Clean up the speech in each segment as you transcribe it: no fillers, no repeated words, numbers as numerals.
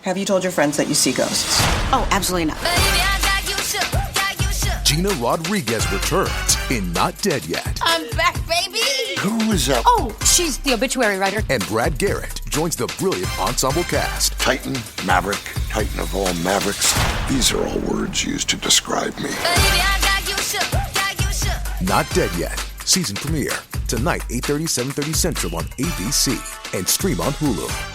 Have you told your friends that you see ghosts? Oh, absolutely not. Gina Rodriguez returns in Not Dead Yet. I'm back, baby! Who is up? Oh, she's the obituary writer. And Brad Garrett joins the brilliant ensemble cast. Titan, Maverick, Titan of all Mavericks. These are all words used to describe me. Not Dead Yet. Season premiere. Tonight, 8:30, 7:30 Central on ABC. And stream on Hulu.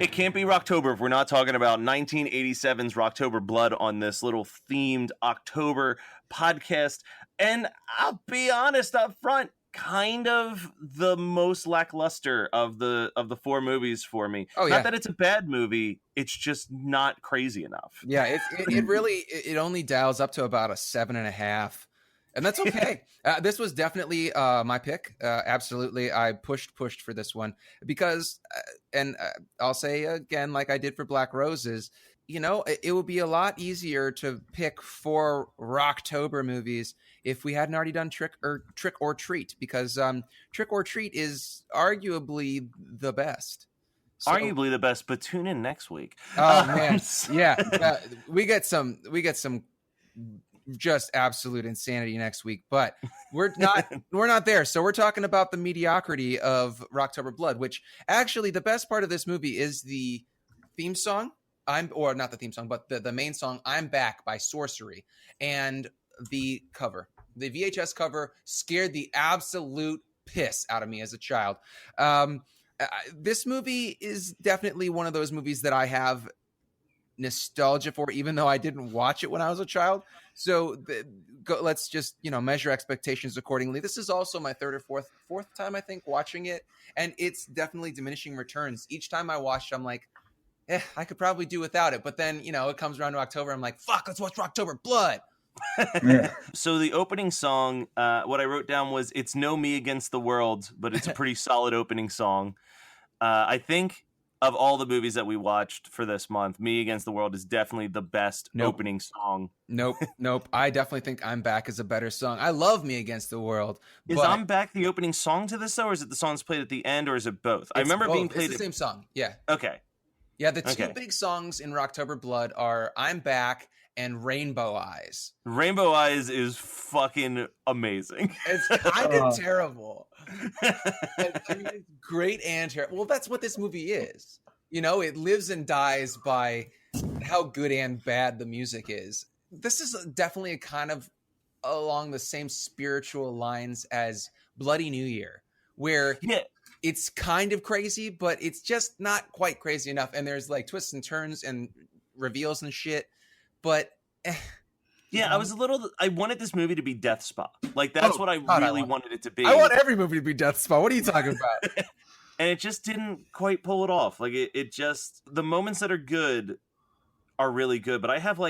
It can't be Rocktober if we're not talking about 1987's Rocktober Blood on this little themed October podcast. And I'll be honest up front, kind of the most lackluster of the four movies for me. Oh, yeah. Not that it's a bad movie, it's just not crazy enough. Yeah, it really only dials up to about a 7.5. And that's okay. This was definitely my pick. Absolutely. I pushed for this one because, and I'll say again, like I did for Black Roses, it would be a lot easier to pick 4 Rocktober movies if we hadn't already done Trick or Treat, because Trick or Treat is arguably the best. Arguably the best, but tune in next week. Oh man. Yeah. We get some just absolute insanity next week, but we're not there. So we're talking about the mediocrity of Rocktober Blood, which actually the best part of this movie is the theme song. Not the theme song, but the main song, I'm Back by Sorcery. And the cover, the VHS cover, scared the absolute piss out of me as a child. This movie is definitely one of those movies that I have nostalgia for, even though I didn't watch it when I was a child. So let's just measure expectations accordingly. This is also my third or fourth time I think watching it, and it's definitely diminishing returns. Each time I watch it, I'm like, I could probably do without it. But then it comes around to October, I'm like, fuck, let's watch Rocktober Blood. So the opening song, what I wrote down was, it's no Me Against the World, but it's a pretty solid opening song. I think of all the movies that we watched for this month, Me Against the World is definitely the best opening song. Nope. I definitely think I'm Back is a better song. I love Me Against the World. Is I'm Back the opening song to this, though, or is it the songs played at the end, or is it both? I remember being played. It's the same song. Yeah. Okay. Yeah, the two big songs in Rocktober Blood are I'm Back and Rainbow Eyes. Rainbow Eyes is fucking amazing. It's kind of terrible. It's great and terrible. Well, that's what this movie is. It lives and dies by how good and bad the music is. This is definitely a kind of along the same spiritual lines as Bloody New Year, where it's kind of crazy, but it's just not quite crazy enough. And there's like twists and turns and reveals and shit. But yeah, I wanted this movie to be Death Spa. Like, that's what I really wanted it to be. I want every movie to be Death Spa. What are you talking about? And it just didn't quite pull it off. Like, it just, the moments that are good are really good. But I have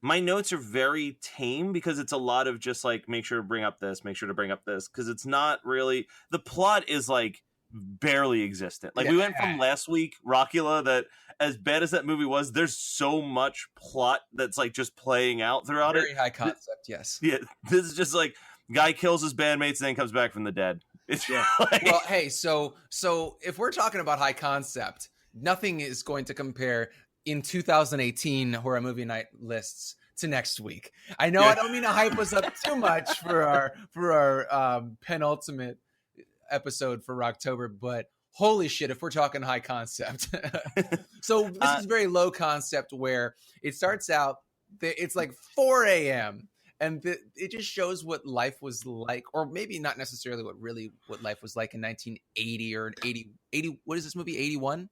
my notes are very tame because it's a lot of just make sure to bring up this, make sure to bring up this. Because it's not really, the plot is barely existent. We went from last week, Rockula, that as bad as that movie was, there's so much plot that's just playing out throughout Very high concept, yes. Yeah, this is just guy kills his bandmates and then comes back from the dead. It's well, hey, so if we're talking about high concept, nothing is going to compare in 2018 horror movie night lists to next week. I know I don't mean to hype us up too much for our penultimate episode for Rocktober, but holy shit, if we're talking high concept. So this is very low concept, where it starts out, it's 4 a.m. and it just shows what life was like, or maybe not necessarily what life was like in 1980 or 80. What is this movie? 81?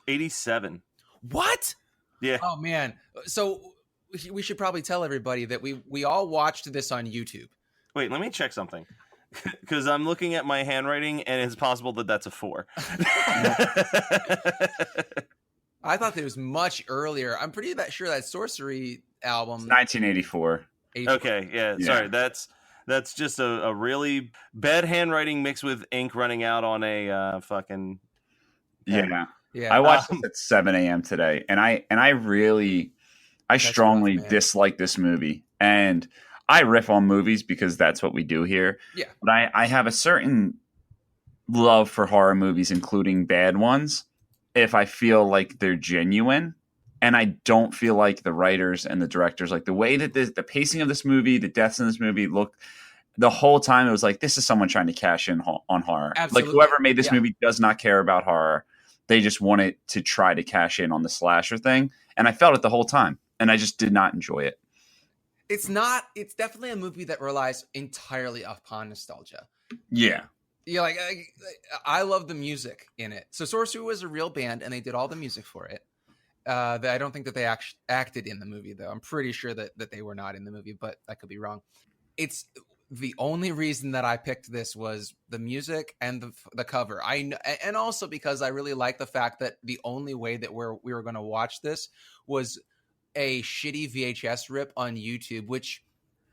87. What? Yeah. Oh man. So we should probably tell everybody that we all watched this on YouTube. Wait, let me check something. Because I'm looking at my handwriting, and it's possible that that's a 4. I thought that it was much earlier. I'm pretty sure that Sorcery album, 1984. Okay, yeah, sorry. That's just a really bad handwriting mixed with ink running out on a fucking pen. Yeah. I watched this at 7 a.m. today, and I strongly dislike this movie. And I riff on movies because that's what we do here. Yeah. But I have a certain love for horror movies, including bad ones, if I feel like they're genuine. And I don't feel like the writers and the directors, like the way that the pacing of this movie, the deaths in this movie look, the whole time it was like, this is someone trying to cash in on horror. Absolutely. Like whoever made this movie does not care about horror. They just wanted to try to cash in on the slasher thing. And I felt it the whole time. And I just did not enjoy it. It's definitely a movie that relies entirely upon nostalgia. Yeah. Yeah, like I love the music in it. So Sorcery was a real band, and they did all the music for it. I don't think that they acted in the movie, though. I'm pretty sure that they were not in the movie, but I could be wrong. It's the only reason that I picked this was the music and the cover. And also because I really like the fact that the only way that we were going to watch this was a shitty VHS rip on YouTube, which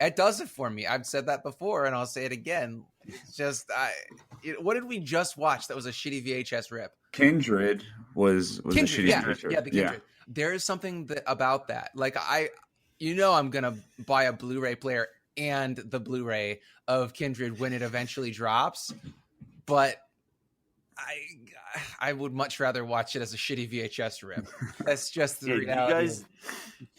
it does it for me. I've said that before, and I'll say it again. It's just, what did we just watch that was a shitty VHS rip? Kindred was a shitty VHS rip. Yeah, the Kindred. There is something about that. Like I'm gonna buy a Blu-ray player and the Blu-ray of Kindred when it eventually drops, but I would much rather watch it as a shitty VHS rip. That's just the reality.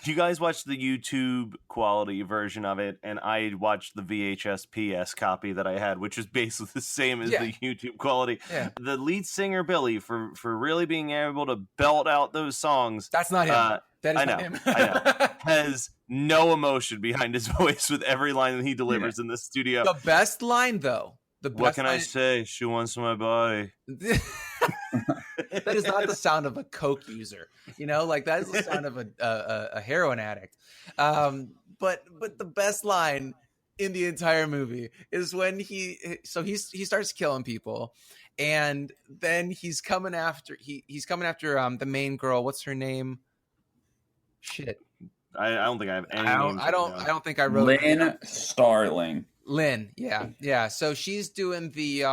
You guys watched the YouTube quality version of it, and I watched the VHS PS copy that I had, which is basically the same as the YouTube quality. Yeah. The lead singer Billy, for really being able to belt out those songs. That's not him. That is not him. I know. Has no emotion behind his voice with every line that he delivers in the studio. The best line, though. What can I say? She wants my body. That is not the sound of a coke user, like that is the sound of a heroin addict. But the best line in the entire movie is when he starts killing people, and then he's coming after the main girl. What's her name? Shit. I don't think I have any. I don't think I wrote Lynn Starling. Lynn, yeah. So she's doing the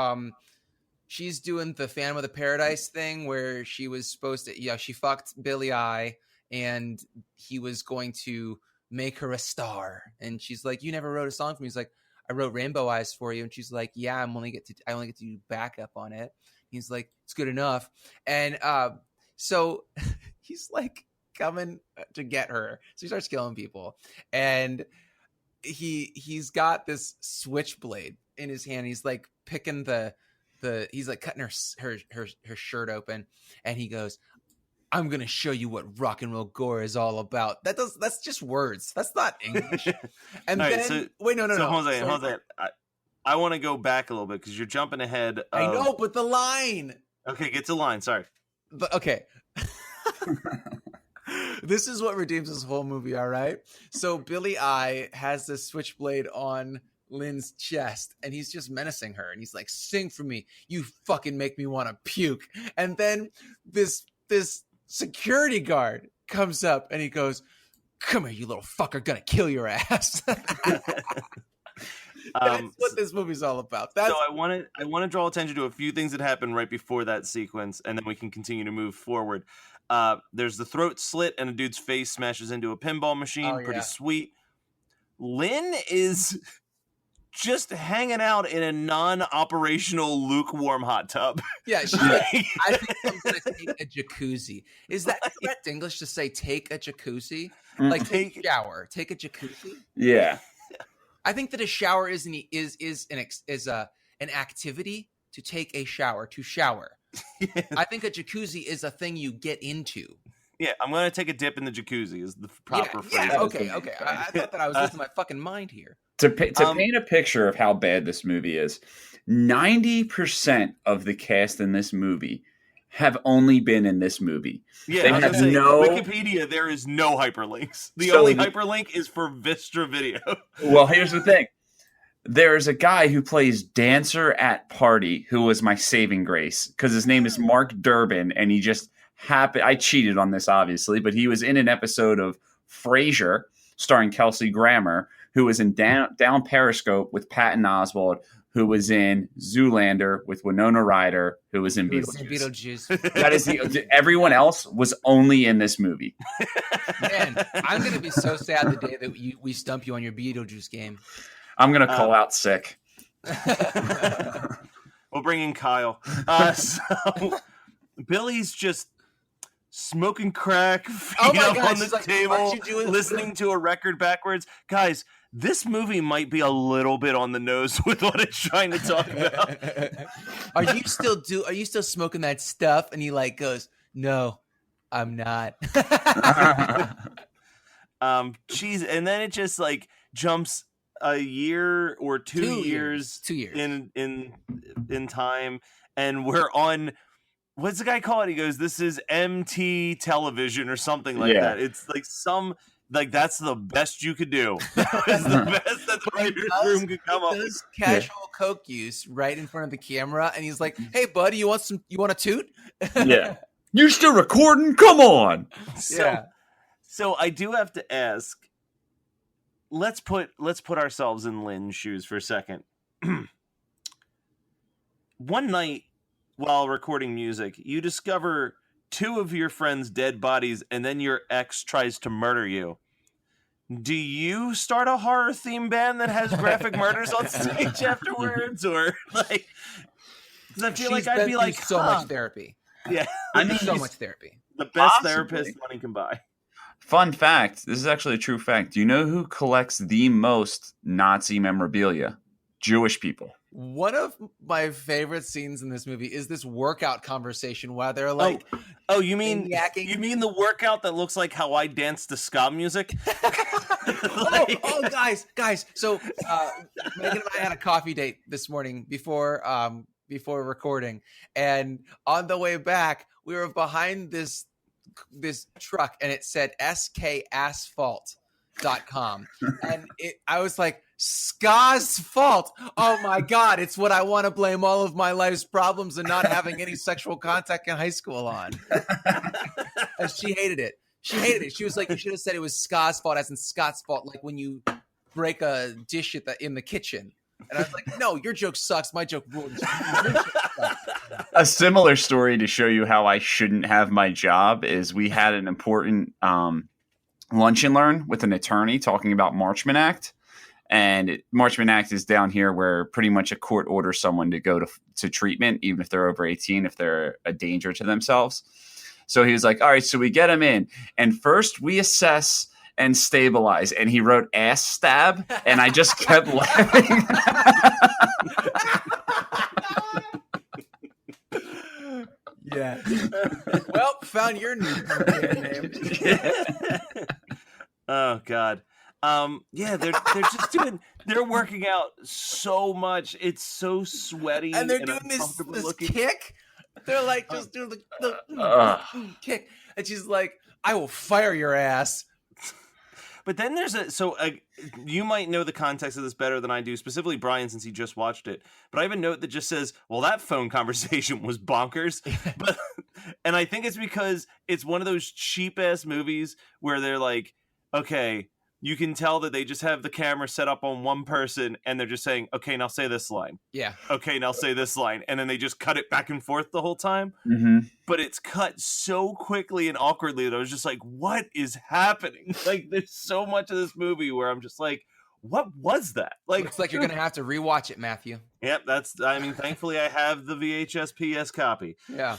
Phantom of the Paradise thing where she was supposed to, she fucked Billy Eye, and he was going to make her a star. And she's like, "You never wrote a song for me." He's like, "I wrote Rainbow Eyes for you." And she's like, "Yeah, I only get to do backup on it." He's like, "It's good enough." And so he's like coming to get her. So he starts killing people, and he's got this switchblade in his hand. He's like picking he's like cutting her shirt open, and he goes, "I'm gonna show you what rock and roll gore is all about." That's just words. That's not English. And then wait, no. Jose, I want to go back a little bit because you're jumping ahead. I know, but the line. Okay, get to the line. Sorry. But okay. This is what redeems this whole movie, all right? So Billy Eye has this switchblade on Lynn's chest, and he's just menacing her, and he's like, "Sing for me. You fucking make me want to puke." And then this security guard comes up, and he goes, "Come here, you little fucker, gonna kill your ass." That's what this movie's all about. So I want to draw attention to a few things that happen right before that sequence, and then we can continue to move forward. There's the throat slit, and a dude's face smashes into a pinball machine. Pretty sweet. Lynn is just hanging out in a non-operational lukewarm hot tub. Yeah, she's like, "I think I'm gonna take a jacuzzi." Is that correct English to say take a jacuzzi? Like take a shower, take a jacuzzi? Yeah. I think that a shower is an activity to take a shower, to shower. Yeah. I think a jacuzzi is a thing you get into. Yeah, I'm going to take a dip in the jacuzzi is the proper phrase. Yeah, okay. I thought that I was losing my fucking mind here. To paint a picture of how bad this movie is, 90% of the cast in this movie have only been in this movie. Yeah, They I was have gonna say, no. Wikipedia, there is no hyperlinks. The So- only hyperlink is for Vistra Video. Well, here's the thing. There's a guy who plays Dancer at Party who was my saving grace because his name is Mark Durbin, and he just happened. I cheated on this, obviously, but he was in an episode of Frasier starring Kelsey Grammer, who was in Down Periscope with Patton Oswalt, who was in Zoolander with Winona Ryder, who was in Beetlejuice. That is everyone else was only in this movie. Man, I'm gonna be so sad the day that we stump you on your Beetlejuice game. I'm gonna call out sick. We'll bring in Kyle. So Billy's just smoking crack, feet up on the table, listening to a record backwards. Guys, this movie might be a little bit on the nose with what it's trying to talk about. Are you still smoking that stuff? And he like goes, "No, I'm not." Geez, and then it just like jumps a year or 2 years, 2 years in time, and we're on. What's the guy call it? He goes, "This is MT television" or something like that. It's like that's the best you could do. That was the best that the writer's room could come up with. Casual coke use right in front of the camera, and he's like, "Hey, buddy, you want a toot?" Yeah, you still recording? Come on. So I do have to ask. Let's put ourselves in Lynn's shoes for a second. One night, while recording music, you discover 2 of your friends' dead bodies, and then your ex tries to murder you. Do you start a horror theme band that has graphic murders on stage afterwards, or like? Because I feel like I'd be like, so much therapy. Yeah, I need so much therapy. The best Possibly. therapist money can buy. Fun fact. This is actually a true fact. Do you know who collects the most Nazi memorabilia? Jewish people. One of my favorite scenes in this movie is this workout conversation while they're like, you mean the workout that looks like how I dance to ska music? Guys. So Megan and I had a coffee date this morning before recording, and on the way back, we were behind this truck, and it said skasphalt.com, and I was like, Ska's fault. Oh my God, it's what I want to blame all of my life's problems and not having any sexual contact in high school on. And she hated it. She was like, you should have said it was Ska's fault, as in Scott's fault, like when you break a dish in the kitchen. And I was like, no, your joke sucks. My joke rules. A similar story to show you how I shouldn't have my job is we had an important lunch and learn with an attorney talking about Marchman Act. And Marchman Act is down here where pretty much a court orders someone to go to treatment, even if they're over 18, if they're a danger to themselves. So he was like, all right, so we get them in. And first we assess and stabilize. And he wrote ass stab. And I just kept laughing. Yeah. Well, found your new name. Oh God. Yeah, they're just they're working out so much. It's so sweaty, and they're doing this kick. They're like just doing the kick, and she's like, "I will fire your ass." But then there's you might know the context of this better than I do, specifically Brian, since he just watched it. But I have a note that just says, "Well, that phone conversation was bonkers." And I think it's because it's one of those cheap ass movies where they're like, okay, you can tell that they just have the camera set up on one person and they're just saying, okay, now say this line. Yeah. Okay, now say this line. And then they just cut it back and forth the whole time. Mm-hmm. But it's cut so quickly and awkwardly that I was just like, what is happening? Like, there's so much of this movie where I'm just like, what was that? Like, looks like you're going to have to rewatch it, Matthew. Yep, thankfully I have the VHS PS copy. Yeah.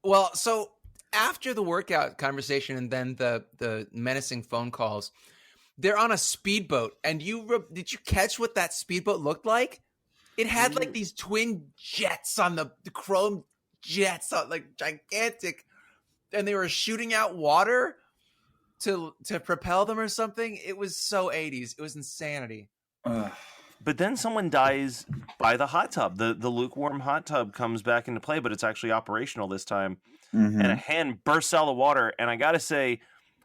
Well, so after the workout conversation and then the menacing phone calls, they're on a speedboat, and did you catch what that speedboat looked like? It had like these twin jets on the chrome jets, like gigantic, and they were shooting out water to propel them or something. It was so 80s. It was insanity. But then someone dies by the hot tub. The lukewarm hot tub comes back into play, but it's actually operational this time. Mm-hmm. And a hand bursts out of the water. And I got to say,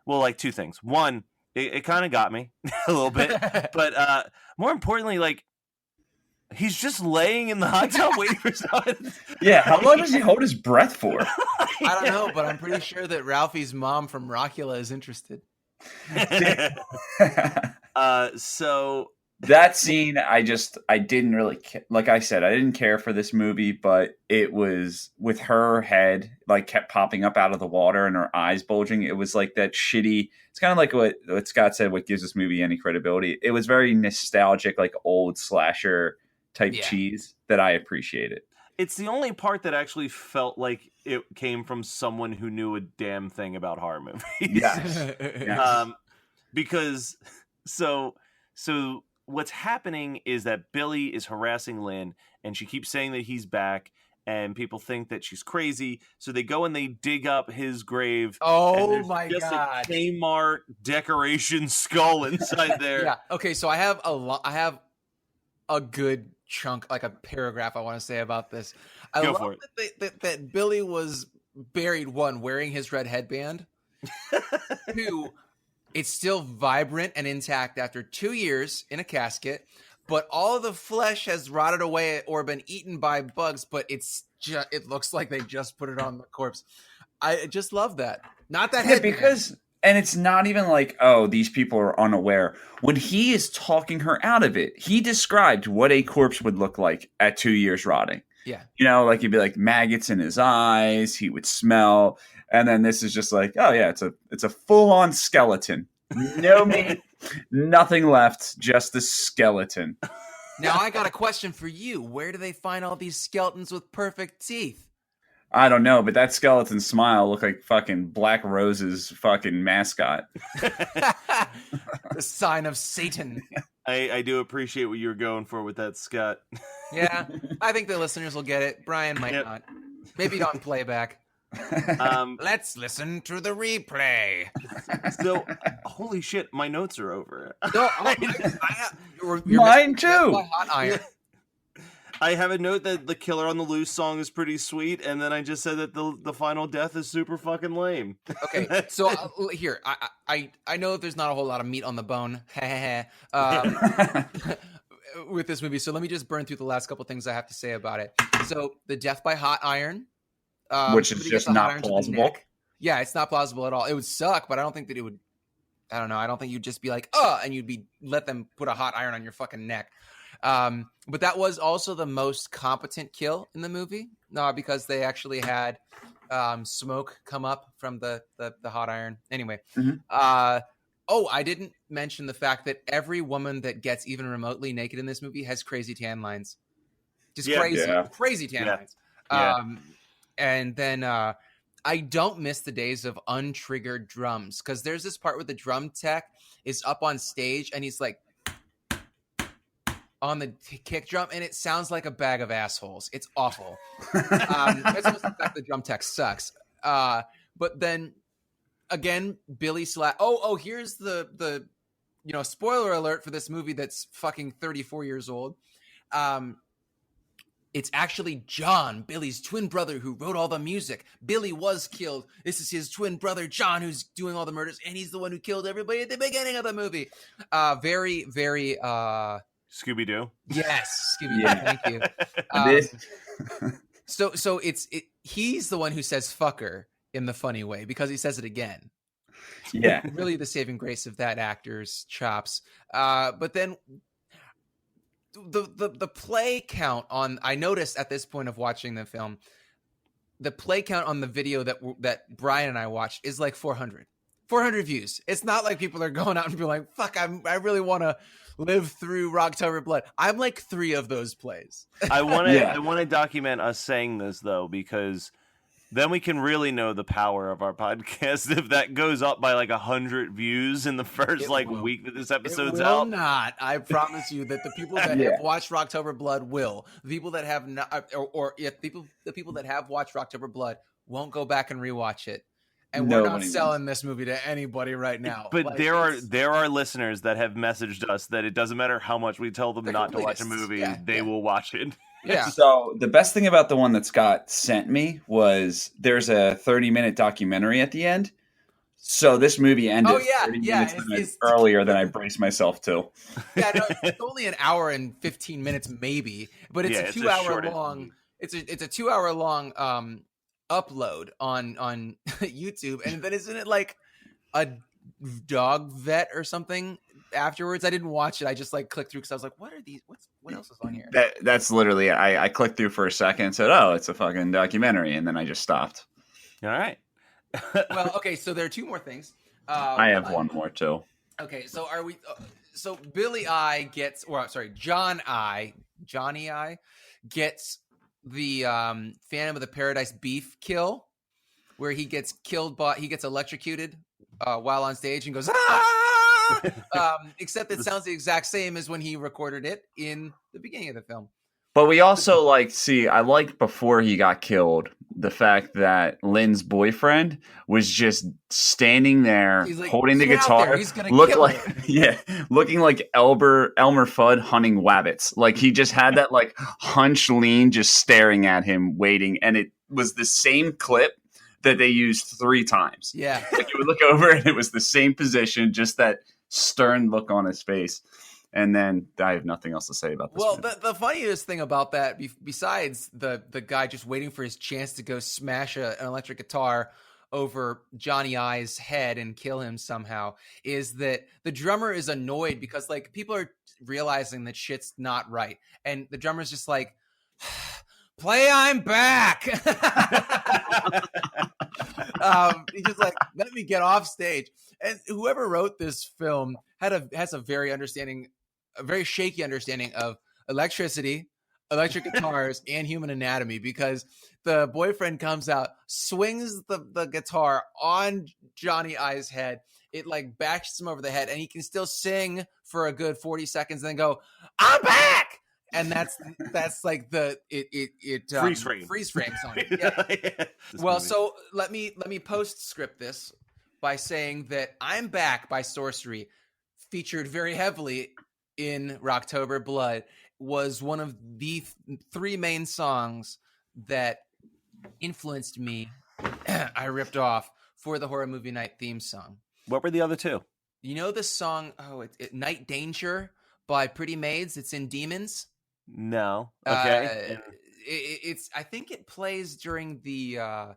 well, like two things. One, it kind of got me a little bit. But more importantly, like, he's just laying in the hot tub waiting for someone. Yeah, how long does he hold his breath for? I don't know, but I'm pretty sure that Ralphie's mom from Rockula is interested. So that scene, I didn't really like I said, I didn't care for this movie, but it was with her head like kept popping up out of the water and her eyes bulging. It was like that shitty. It's kind of like what Scott said. What gives this movie any credibility? It was very nostalgic, like old slasher type cheese that I appreciated. it's the only part that actually felt like it came from someone who knew a damn thing about horror movies. Yes. Because so what's happening is that Billy is harassing Lynn, and she keeps saying that he's back, and people think that she's crazy. So they go and they dig up his grave. Oh my just God. a Kmart decoration skull inside there. Yeah. Okay. So I have a good chunk, like a paragraph I want to say about this. I Go love for it. that Billy was buried, one, wearing his red headband. Two, it's still vibrant and intact after 2 years in a casket, but all of the flesh has rotted away or been eaten by bugs, but it looks like they just put it on the corpse. I just love that. Not that headband. And it's not even like, oh, these people are unaware. When he is talking her out of it, he described what a corpse would look like at 2 years rotting. Yeah. You know, like he'd be like maggots in his eyes, he would smell. And then this is just like, oh yeah, it's a full-on skeleton. No meat, nothing left, just the skeleton. Now I got a question for you. Where do they find all these skeletons with perfect teeth? I don't know, but that skeleton smile looked like fucking Black Rose's fucking mascot. The sign of Satan. I do appreciate what you were going for with that, Scott. Yeah, I think the listeners will get it. Brian might not. Maybe on playback. Let's listen to the replay. So, holy shit, my notes are over. No, you're Mine too. Hot iron. I have a note that the Killer on the Loose song is pretty sweet, and then I just said that the final death is super fucking lame. Okay, so here, I know that there's not a whole lot of meat on the bone with this movie, so let me just burn through the last couple things I have to say about it. So, the death by hot iron. Which is just not plausible. Yeah, it's not plausible at all. It would suck, but I don't think that it would. I don't know. I don't think you'd just be like, and you'd let them put a hot iron on your fucking neck. But that was also the most competent kill in the movie, because they actually had smoke come up from the hot iron. Anyway, I didn't mention the fact that every woman that gets even remotely naked in this movie has crazy tan lines. Just crazy tan lines. And then I don't miss the days of untriggered drums, because there's this part where the drum tech is up on stage and he's like on the kick drum, and it sounds like a bag of assholes. It's awful. It's almost the fact the drum tech sucks. But then again, Billy here's the spoiler alert for this movie that's fucking 34 years old. It's actually John, Billy's twin brother, who wrote all the music. Billy was killed. This is his twin brother, John, who's doing all the murders, and he's the one who killed everybody at the beginning of the movie. Very, very... Scooby-Doo? Yes, Scooby-Doo, thank you. So he's the one who says fucker in the funny way, because he says it again. Yeah. Really the saving grace of that actor's chops. But then... The play count on, I noticed at this point of watching the film, the play count on the video that Brian and I watched is like 400 views. It's not like people are going out and being like, fuck, I really want to live through Rocktober Blood. I'm like 3 of those plays. I want to document us saying this though, because then we can really know the power of our podcast if that goes up by like 100 views in the first week that this episode's out. It will not. I promise you that the people that have watched Rocktober Blood will. The people that have not, the people that have watched Rocktober Blood won't go back and rewatch it. and we're not Nobody selling this movie to anybody right now. But Like, there it's- are listeners that have messaged us that it doesn't matter how much we tell them They're not to watch a completists. movie, Yeah, they yeah. will watch it. yeah. So the best thing about the one that Scott sent me was there's a 30-minute documentary at the end. So this movie ended Oh, yeah, 30 yeah, minutes it's- earlier than I braced myself to. Yeah, no, it's only an hour and 15 minutes, maybe, but it's Yeah, a it's a 2 hour short- long. It's a 2 hour long upload on YouTube, and then isn't it like a dog vet or something? Afterwards, I didn't watch it. I just like clicked through because I was like, "What are these? What else is on here?" That's literally it. I clicked through for a second and said, "Oh, it's a fucking documentary," and then I just stopped. All right. Well, okay, so there are two more things. I have one more too. Okay, so are we? So Billy I gets, or sorry, Johnny I gets the Phantom of the Paradise beef kill, where he gets killed by he gets electrocuted while on stage and goes ah! Except it sounds the exact same as when he recorded it in the beginning of the film. But we also I like before he got killed, the fact that Lynn's boyfriend was just standing there He's like, holding the "Get out guitar, there, he's gonna look kill like her." looking like Elmer Fudd hunting wabbits. Like he just had that like hunch lean, just staring at him, waiting, and it was the same clip that they used 3 times. Yeah. Like you would look over and it was the same position, just that stern look on his face. And then I have nothing else to say about this. Well, movie. the funniest thing about that, besides the guy just waiting for his chance to go smash an electric guitar over Johnny I's head and kill him somehow, is that the drummer is annoyed because like people are realizing that shit's not right, and the drummer's just like, "Play I'm back." He's just like, "Let me get off stage." And whoever wrote this film has a very shaky understanding of electricity, electric guitars, and human anatomy, because the boyfriend comes out, swings the guitar on Johnny I's head. It like bashes him over the head, and he can still sing for a good 40 seconds, and then go, "I'm back." And that's like freeze frames on it. Yeah. Well, so let me postscript this by saying that "I'm Back" by Sorcery, featured very heavily in Rocktober Blood, was one of the 3 main songs that influenced me. I ripped off for the horror movie night theme song. What were the other 2? You know the song, Night Danger by Pretty Maids? It's in Demons. No. Okay. It's I think it plays during the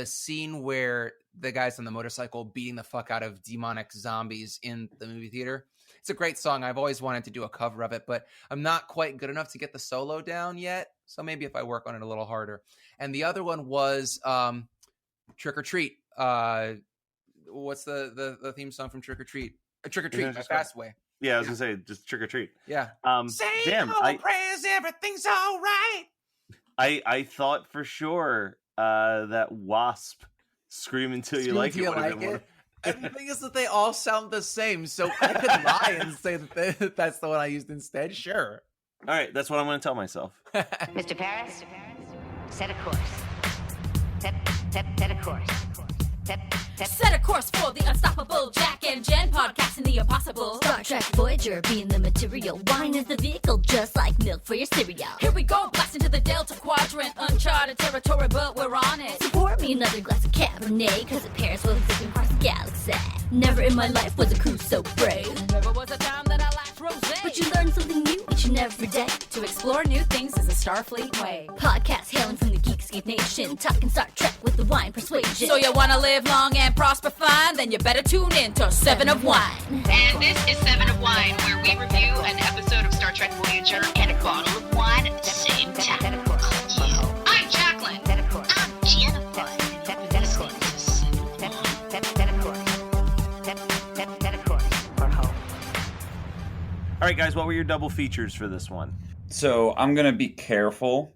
scene where the guy's on the motorcycle beating the fuck out of demonic zombies in the movie theater. It's a great song. I've always wanted to do a cover of it, but I'm not quite good enough to get the solo down yet. So maybe if I work on it a little harder. And the other one was Trick or Treat. What's the theme song from Trick or Treat? Trick or Treat by Fastway. Yeah, I was gonna say just Trick or Treat. Yeah. Say no prayers, everything's all right. I thought for sure that Wasp "Scream Until You Like It" would have been one. And the thing is that they all sound the same, so I could lie and say that that's the one I used instead. Sure. All right, that's what I'm going to tell myself. Mr. Paris, set a course. Set a course. Set a course for the unstoppable Jack and Jen podcasting the impossible. Star Trek Voyager being the material. Wine is the vehicle, just like milk for your cereal. Here we go, blasting to the Delta Quadrant, uncharted territory, but we're on it. So pour me another glass of Cabernet, cause it pairs well with different parts of the galaxy. Never in my life was a cruise so brave. Never was a time that I lacked rosé. But you learn something new each and every day. To explore new things is a Starfleet way. Podcast hailing from the Geekscape Nation, talking Star Trek with the wine persuasion. So you wanna live long and prosper fine? Then you better tune in to 7 of Wine. And this is 7 of Wine, where we review an episode of Star Trek Voyager and a bottle of wine at the same time. I'm Jacqueline. I'm Jennifer. All right, guys, what were your double features for this one? So I'm going to be careful.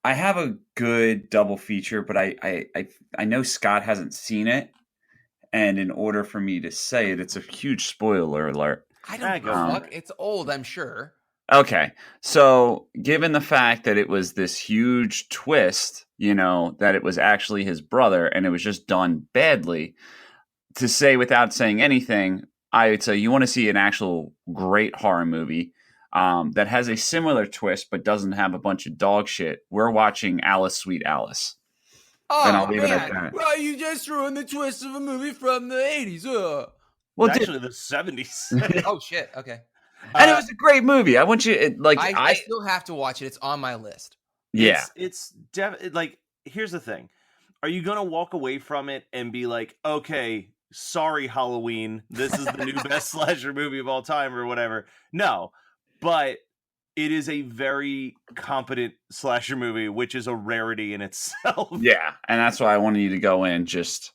I have a good double feature, but I know Scott hasn't seen it. And in order for me to say it, it's a huge spoiler alert. I don't give a fuck. It's old, I'm sure. Okay. So, given the fact that it was this huge twist, that it was actually his brother and it was just done badly, to say without saying anything, I would say you want to see an actual great horror movie that has a similar twist but doesn't have a bunch of dog shit. We're watching Alice, Sweet Alice. Oh, And I'll leave it man. at that. Well, you just ruined the twist of a movie from the 80s. Well, Actually, the 70s. Oh, shit. Okay. And it was a great movie. I want you I still have to watch it. It's on my list. Yeah. It's like, here's the thing. Are you going to walk away from it and be like, okay, sorry, Halloween, this is the new best slasher movie of all time or whatever? No, but it is a very competent slasher movie, which is a rarity in itself. Yeah, and that's why I wanted you to go in just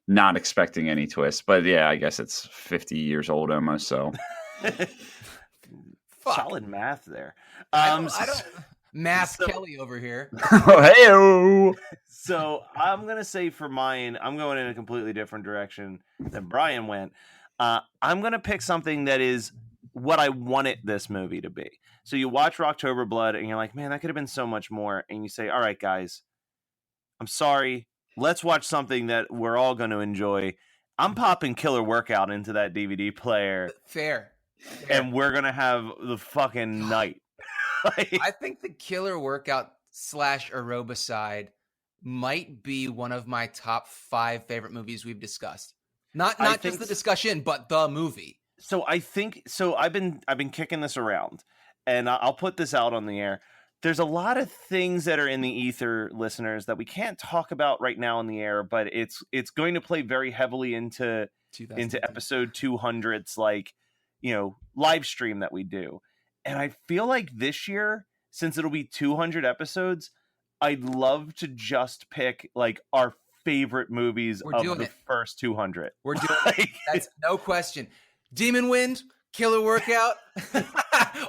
not expecting any twist. But yeah, I guess it's 50 years old almost, so. Solid math there. I don't Math Kelly over here. Hey-o. So I'm going to say for mine, I'm going in a completely different direction than Brian went. I'm going to pick something that is what I wanted this movie to be. So you watch Rocktober Blood and you're like, man, that could have been so much more. And you say, all right, guys, I'm sorry. Let's watch something that we're all going to enjoy. I'm popping Killer Workout into that DVD player. Fair. And we're going to have the fucking night. I think the Killer Workout / Aerobicide might be one of my top 5 favorite movies we've discussed. Not just the discussion, but the movie. So I think I've been kicking this around, and I'll put this out on the air. There's a lot of things that are in the ether, listeners, that we can't talk about right now on the air, but it's going to play very heavily into episode 200's live stream that we do. And I feel like this year, since it'll be 200 episodes, I'd love to just pick our favorite movies of the first 200. We're doing it. That's no question. Demon Wind, Killer Workout,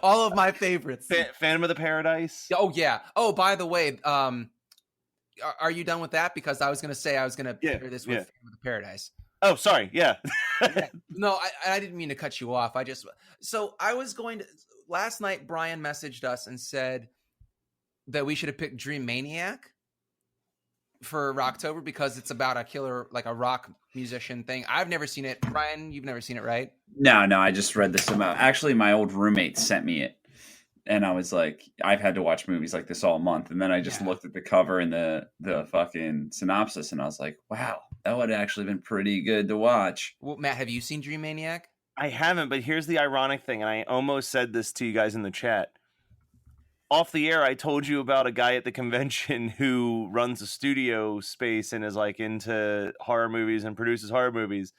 all of my favorites. Phantom of the Paradise. Oh yeah. Oh, by the way, are you done with that? Because I was going to say pair this with Phantom of the Paradise. Oh, sorry. Yeah. No, I didn't mean to cut you off. Last night, Brian messaged us and said that we should have picked Dream Maniac for Rocktober because it's about a killer, like a rock musician thing. I've never seen it. Brian, you've never seen it, right? No, I just read this about. Actually, my old roommate sent me it, and I was like, I've had to watch movies like this all month, and then I just looked at the cover and the fucking synopsis, and I was like, wow, that would have actually been pretty good to watch. Well, Matt, have you seen Dream Maniac? I haven't, but here's the ironic thing, and I almost said this to you guys in the chat. Off the air, I told you about a guy at the convention who runs a studio space and is into horror movies and produces horror movies.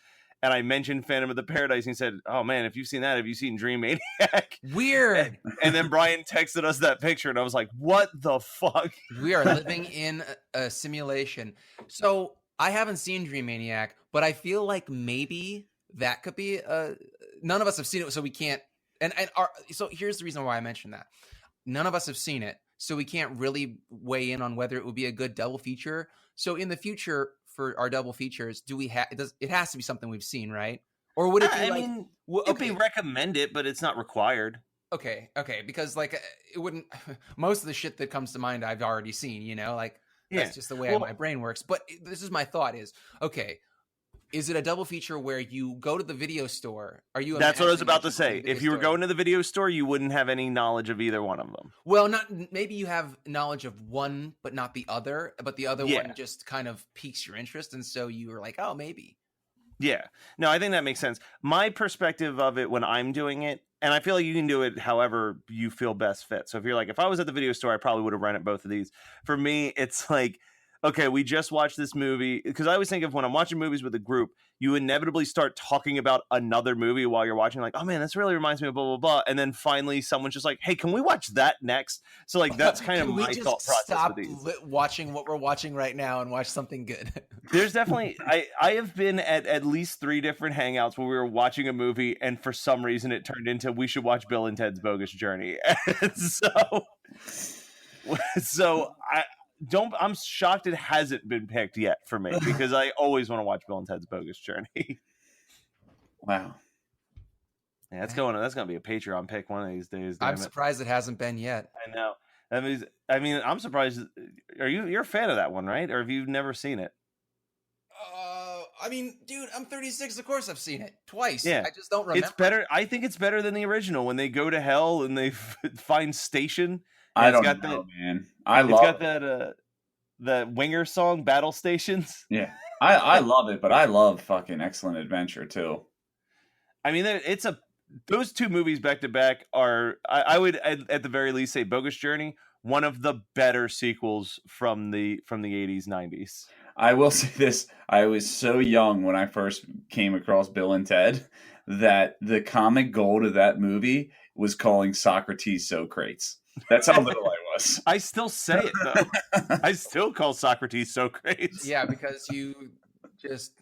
And I mentioned Phantom of the Paradise, and he said, oh man, if you've seen that, have you seen Dream Maniac? Weird. And then Brian texted us that picture, and I was like, what the fuck? We are living in a simulation. So I haven't seen Dream Maniac, but I feel like maybe that could be none of us have seen it, so we can't. So here's the reason why I mentioned that. None of us have seen it, so we can't really weigh in on whether it would be a good double feature. So in the future, for our double features, do we have? It has to be something we've seen, right? Or would it be it'd be recommended, but it's not required. Okay, because it wouldn't. Most of the shit that comes to mind, I've already seen. That's just the way my brain works. But this is my thought: okay. Is it a double feature where you go to the video store? That's what I was about to say. If you were going to the video store, you wouldn't have any knowledge of either one of them. Well, maybe you have knowledge of one, but not the other. But the other one just kind of piques your interest, and so you were like, "Oh, maybe." Yeah. No, I think that makes sense. My perspective of it when I'm doing it, and I feel like you can do it however you feel best fit. So if you're like, if I was at the video store, I probably would have rented both of these. For me, it's like, okay, we just watched this movie, because I always think of when I'm watching movies with a group, you inevitably start talking about another movie while you're watching, like, oh man, this really reminds me of blah, blah, blah. And then finally someone's just like, hey, can we watch that next? So that's kind of my thought process. Stop watching what we're watching right now and watch something good. There's definitely, I have been at least 3 different hangouts where we were watching a movie and for some reason it turned into, we should watch Bill and Ted's Bogus Journey. And so I'm shocked it hasn't been picked yet for me, because I always want to watch Bill and Ted's Bogus Journey. Wow. Yeah, that's going to be a Patreon pick one of these days. I'm surprised it hasn't been yet. I know. I'm surprised. You're a fan of that one, right? Or have you never seen it? I mean, dude, I'm 36. Of course, I've seen it twice. Yeah, I just don't remember. It's better. I think it's better than the original when they go to hell and they find Station. I don't know, man. It's got that Winger song, Battle Stations. Yeah, I love it, but I love fucking Excellent Adventure too. I mean, those two movies back to back are, I would at the very least say Bogus Journey, one of the better sequels from the 80s, 90s. I will say this. I was so young when I first came across Bill and Ted that the comic gold of that movie was calling Socrates Socrates. That's how little I was. I still say it, though. I still call Socrates Socrates. Yeah, because you just...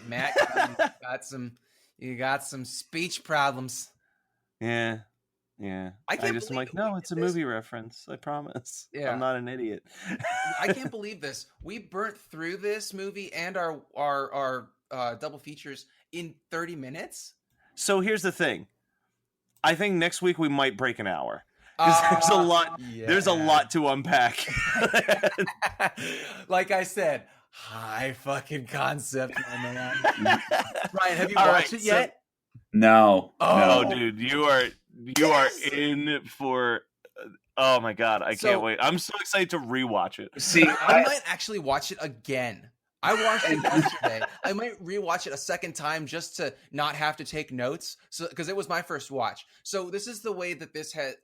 Matt, you got some speech problems. Yeah. I'm like, no, it's a movie reference. I promise. Yeah. I'm not an idiot. I can't believe this. We burnt through this movie and our double features in 30 minutes. So here's the thing. I think next week we might break an hour. Because there's a lot. Yeah. There's a lot to unpack. Like I said, high fucking concept, my man. Ryan, have you watched it yet? No. Oh, no. Dude, you are in for. Oh my god, I can't wait. I'm so excited to rewatch it. See, I might actually watch it again. I watched it yesterday. I might rewatch it a second time just to not have to take notes. So, because it was my first watch. So this is the way that this has.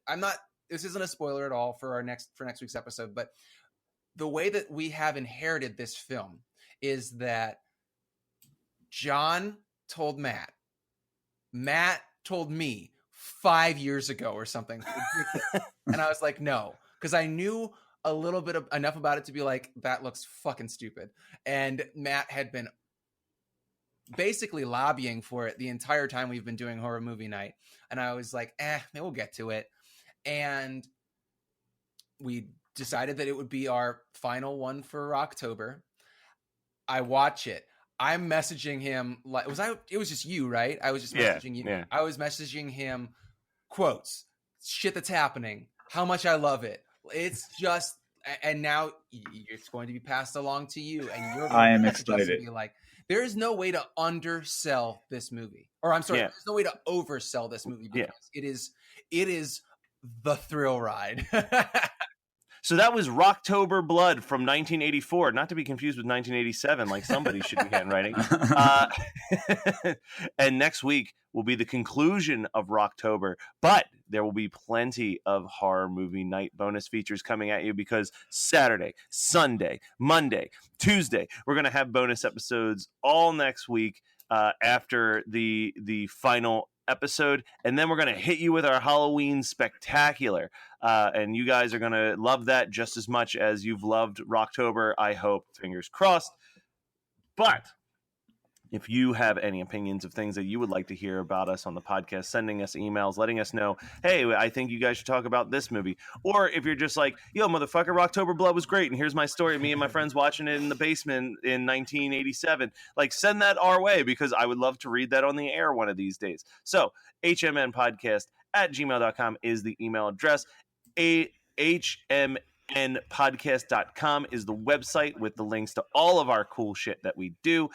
This isn't a spoiler at all for next week's episode, but the way that we have inherited this film is that John told Matt told me 5 years ago or something, and I was like, no, because I knew a little bit enough about it to be like, that looks fucking stupid. And Matt had been basically lobbying for it the entire time we've been doing horror movie night. And I was like, maybe we'll get to it. And we decided that it would be our final one for Rocktober. I watch it. I'm messaging him like, it was just you, right? I was just messaging you. Yeah. I was messaging him quotes, shit that's happening, how much I love it. It's just, and now it's going to be passed along to you, and I am excited. Be like, there is no way to undersell this movie, or I'm sorry, there's no way to oversell this movie because it is the thrill ride. So that was Rocktober Blood from 1984, not to be confused with 1987, like somebody should be handwriting. And next week will be the conclusion of Rocktober, but there will be plenty of horror movie night bonus features coming at you because Saturday, Sunday, Monday, Tuesday, we're going to have bonus episodes all next week after the final episode, and then we're going to hit you with our Halloween spectacular, and you guys are going to love that just as much as you've loved Rocktober, I hope, fingers crossed. But if you have any opinions of things that you would like to hear about us on the podcast, sending us emails, letting us know, hey, I think you guys should talk about this movie. Or if you're just like, yo, motherfucker, Rocktober Blood was great, and here's my story, me and my friends watching it in the basement in 1987. Like, send that our way, because I would love to read that on the air one of these days. So, hmnpodcast@gmail.com is the email address. hmnpodcast.com is the website with the links to all of our cool shit that we do.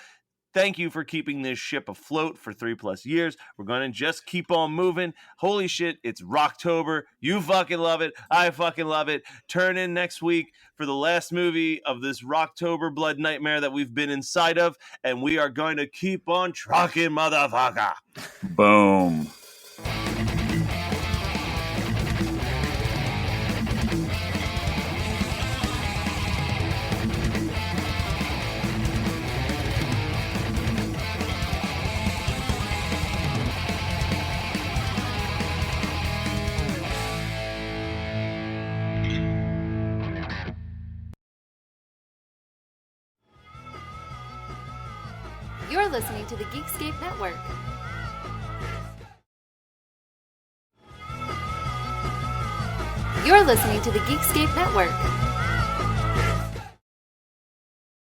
Thank you for keeping this ship afloat for 3+ years. We're going to just keep on moving. Holy shit, it's Rocktober. You fucking love it. I fucking love it. Turn in next week for the last movie of this Rocktober Blood nightmare that we've been inside of, and we are going to keep on trucking, motherfucker. Boom. You're listening to the Geekscape Network. You're listening to the Geekscape Network.